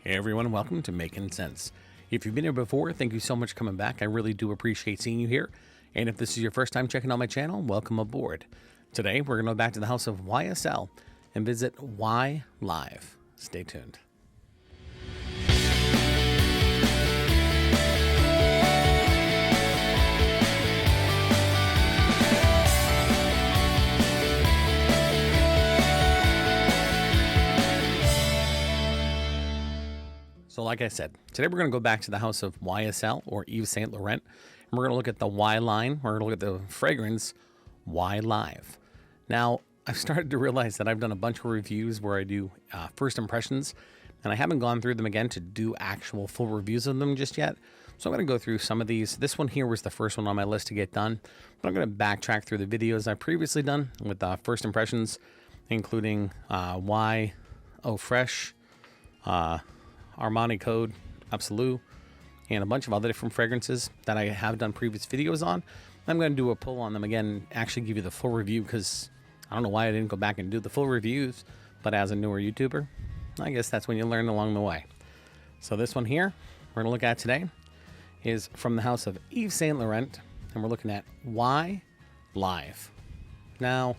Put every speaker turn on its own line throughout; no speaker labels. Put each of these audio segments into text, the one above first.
Hey everyone, welcome to Makin Scents. If you've been here before, thank you so much for coming back. I really do appreciate seeing you here. And if this is your first time checking out my channel, welcome aboard. Today, we're going to go back to the house of YSL and visit Y Live. Stay tuned. So like I said, today we're going to go back to the house of YSL or Yves Saint Laurent, and we're going to look at the Y line. We're going to look at the fragrance Y Live. Now, I've started to realize that I've done a bunch of reviews where I do first impressions, and I haven't gone through them again to do actual full reviews of them just yet. So I'm going to go through some of these. This one here was the first one on my list to get done, but I'm going to backtrack through the videos I've previously done with first impressions, including Y Oh Fresh, Armani Code, Absolute, and a bunch of other different fragrances that I have done previous videos on. I'm going to do a pull on them again and actually give you the full review because I don't know why I didn't go back and do the full reviews, but as a newer YouTuber, I guess that's when you learn along the way. So this one here we're going to look at today is from the house of Yves Saint Laurent, and we're looking at Y Live. Now,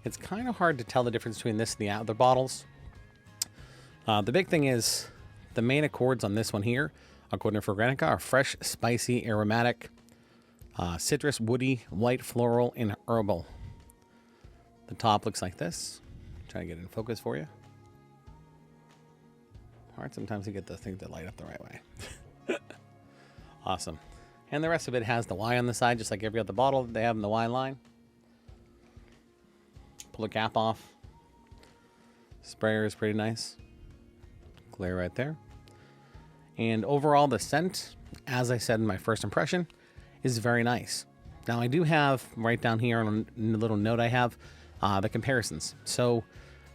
it's kind of hard to tell the difference between this and the other bottles. The big thing is the main accords on this one here, according to Fragrantica, are fresh, spicy, aromatic, citrus, woody, white, floral, and herbal. The top looks like this. Try to get it in focus for you. Hard sometimes to get the thing to light up the right way. Awesome. And the rest of it has the Y on the side, just like every other bottle that they have in the Y line. Pull the cap off. Sprayer is pretty nice. Glare right there. And overall, the scent, as I said in my first impression, is very nice. Now, I do have right down here on a little note I have the comparisons. So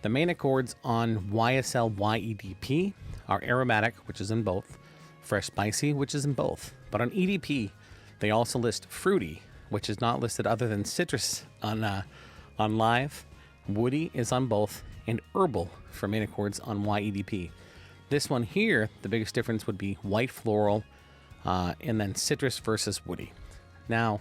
the main accords on YSL Y EDP are aromatic, which is in both, fresh spicy, which is in both. But on EDP, they also list fruity, which is not listed other than citrus on Live. Woody is on both, and herbal for main accords on Y EDP. This one here, the biggest difference would be white floral, and then citrus versus woody. Now,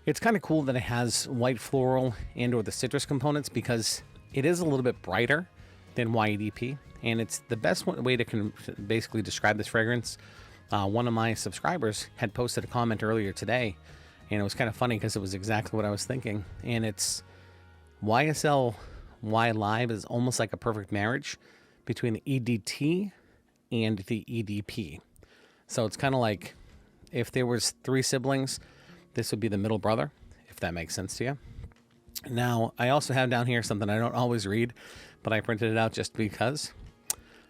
it's kind of cool that it has white floral and or the citrus components because it is a little bit brighter than Y EDP, and it's the best way to basically describe this fragrance. One of my subscribers had posted a comment earlier today, and it was kind of funny because it was exactly what I was thinking. And it's YSL Y Live is almost like a perfect marriage between the EDT and the EDP. So it's kind of like if there was three siblings, this would be the middle brother, if that makes sense to you. Now, I also have down here something I don't always read, but I printed it out just because.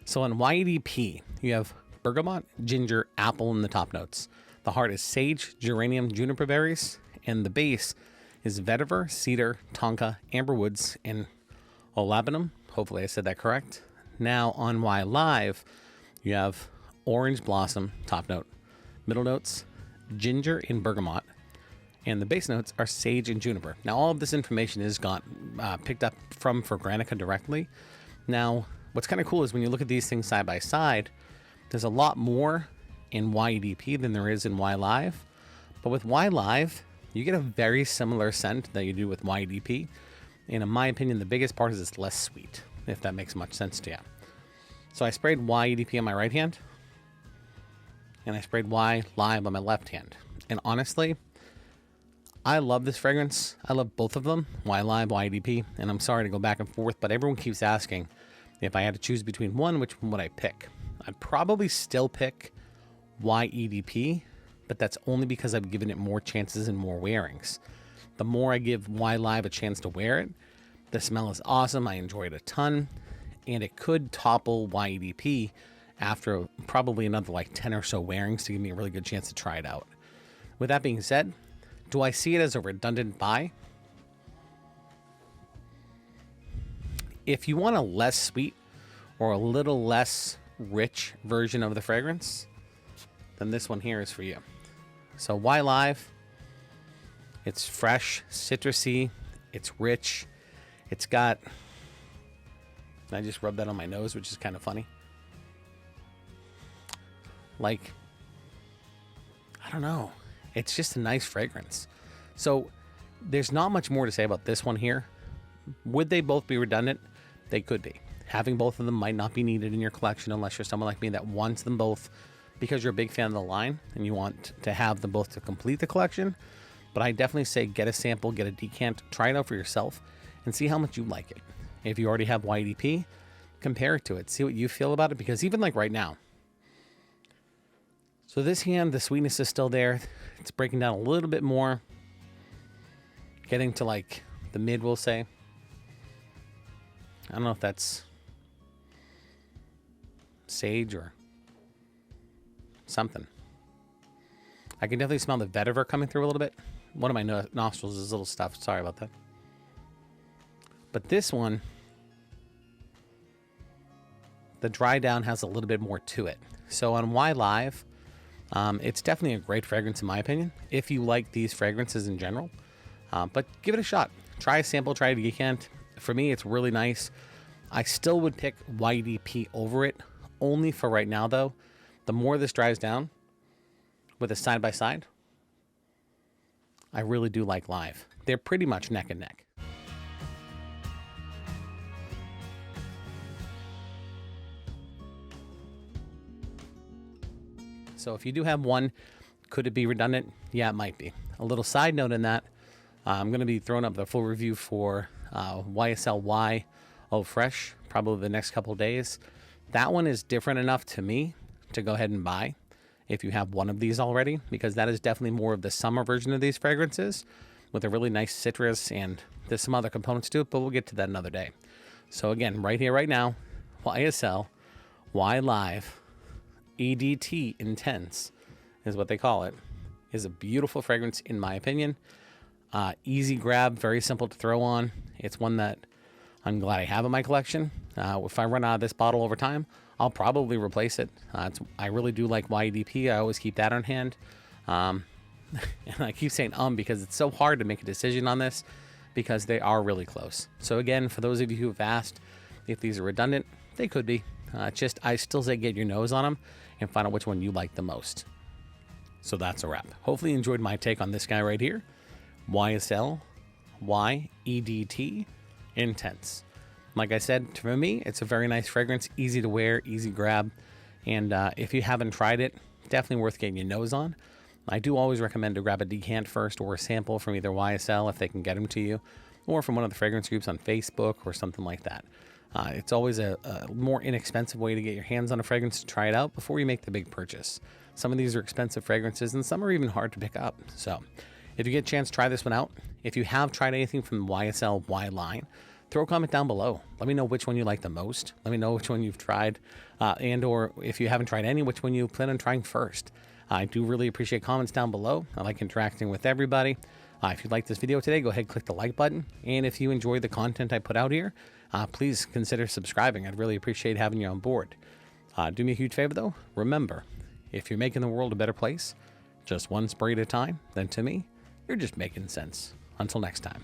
So on Y EDP, you have bergamot, ginger, apple in the top notes. The heart is sage, geranium, juniper berries, and the base is vetiver, cedar, tonka, amber woods, and olabinum. Hopefully I said that correct. Now on Y Live, you have orange blossom, top note, middle notes, ginger and bergamot, and the base notes are sage and juniper. Now all of this information is picked up from Fragrantica directly. Now, what's kind of cool is when you look at these things side by side, there's a lot more in Y EDP than there is in Y Live. But with Y Live, you get a very similar scent that you do with Y EDP. And in my opinion, the biggest part is it's less sweet, if that makes much sense to you. So I sprayed Y EDP on my right hand, and I sprayed Y Live on my left hand. And honestly, I love this fragrance. I love both of them, Y Live, Y EDP. And I'm sorry to go back and forth, but everyone keeps asking if I had to choose between one, which one would I pick? I'd probably still pick Y EDP, but that's only because I've given it more chances and more wearings. The more I give Y Live a chance to wear it, the smell is awesome. I enjoy it a ton, and it could topple Y EDP after probably another like 10 or so wearings to give me a really good chance to try it out. With that being said, do I see it as a redundant buy? If you want a less sweet or a little less rich version of the fragrance, then this one here is for you. So Y Live, it's fresh, citrusy, it's rich, it's got, I just rubbed that on my nose, which is kind of funny. Like, I don't know. It's just a nice fragrance. So there's not much more to say about this one here. Would they both be redundant? They could be. Having both of them might not be needed in your collection unless you're someone like me that wants them both because you're a big fan of the line and you want to have them both to complete the collection. But I definitely say get a sample, get a decant, try it out for yourself, and see how much you like it. If you already have Y EDP, compare it to it. See what you feel about it, because even like right now. So this hand, the sweetness is still there. It's breaking down a little bit more. Getting to like the mid, we'll say. I don't know if that's sage or something. I can definitely smell the vetiver coming through a little bit. One of my nostrils is a little stuffed. Sorry about that. But this one, the dry down has a little bit more to it. So on Y Live, it's definitely a great fragrance in my opinion, if you like these fragrances in general. But give it a shot. Try a sample, try a decant. For me, it's really nice. I still would pick Y EDP over it, only for right now though. The more this dries down with a side-by-side, I really do like Live. They're pretty much neck and neck. So if you do have one, could it be redundant? Yeah, it might be. A little side note in that, I'm going to be throwing up the full review for YSL Y Eau Fresh probably the next couple of days. That one is different enough to me to go ahead and buy if you have one of these already, because that is definitely more of the summer version of these fragrances with a really nice citrus, and there's some other components to it, but we'll get to that another day. So again, right here, right now, YSL Y Live EDT Intense is what they call it. Is a beautiful fragrance in my opinion. Easy grab, very simple to throw on. It's one that I'm glad I have in my collection. If I run out of this bottle over time, I'll probably replace it. I really do like Y EDP. I always keep that on hand. And I keep saying because it's so hard to make a decision on this because they are really close. So again, for those of you who have asked if these are redundant, they could be. I still say get your nose on them and find out which one you like the most. So that's a wrap. Hopefully you enjoyed my take on this guy right here. YSL Y EDT Intense. Like I said, for me, it's a very nice fragrance, easy to wear, easy grab. And if you haven't tried it, definitely worth getting your nose on. I do always recommend to grab a decant first or a sample from either YSL if they can get them to you, or from one of the fragrance groups on Facebook or something like that. It's always a more inexpensive way to get your hands on a fragrance to try it out before you make the big purchase. Some of these are expensive fragrances and some are even hard to pick up. So if you get a chance, try this one out. If you have tried anything from the YSL Y line, throw a comment down below. Let me know which one you like the most. Let me know which one you've tried, and or if you haven't tried any, which one you plan on trying first. I do really appreciate comments down below. I like interacting with everybody. If you like this video today, go ahead and click the like button. And if you enjoy the content I put out here, please consider subscribing. I'd really appreciate having you on board. Do me a huge favor though. Remember, if you're making the world a better place, just one spray at a time, then to me, you're just making sense. Until next time.